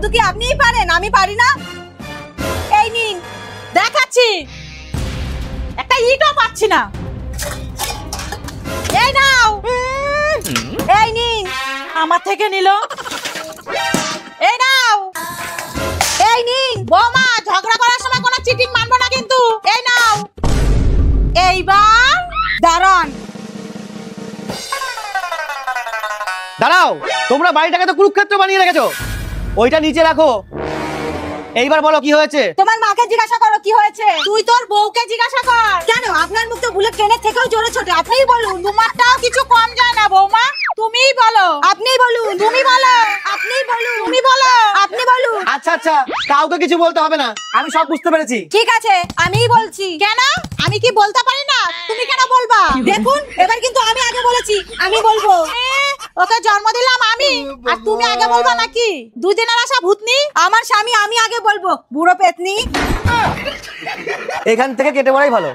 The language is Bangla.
শুধু কি আপনিই পারেন, আমি পারি না? এই নিন, দেখাচ্ছি। একটা ইটও পাচ্ছি না। এই নাও। এই নিন। আমার থেকে নিল। এই নাও। এই নিন। বৌমা, ঝগড়া করার সময় কোনো চিটিং মানবো না কিন্তু। এই নাও। এইবার দাঁড়ান। দাঁড়াও, তোমরা বাড়িটাকে তো কুরুক্ষেত্র বানিয়ে রেখেছো। ওইটা নিচে রাখো। এইবার বলো কি হয়েছে? তোমার মাকে জিজ্ঞাসা করো কি হয়েছে। তুই তোর বউকে জিজ্ঞাসা কর। কেন আপনার মুখ তো বুলেট ট্রেনের থেকেও জোরে ছোটে। আপনিই বলুন। তোমারটাও কিছু কম যায় না বৌমা। তুমিই বলো। আপনিই বলুন। তুমি বলো। আপনিই বলুন। তুমি বলো। আপনি বলুন। আচ্ছা আচ্ছা, কাউকে কিছু বলতে হবে না, আমি সব বুঝতে পেরেছি। ঠিক আছে, আমিই বলছি। কেন? আমি কি বলতে পারি না? তুমি কেন বলবা? দেখুন, এবার কিন্তু আমি আগে বলেছি, আমি বলবো। ওকে জন্ম দিলাম আমি, আর তুমি আগে বলবা নাকি? দুদিনের আশা ভূতনি। আমার স্বামী, আমি আগে বলবো। বুড়ো পেতনি। এখান থেকে কেটে পড়াই ভালো।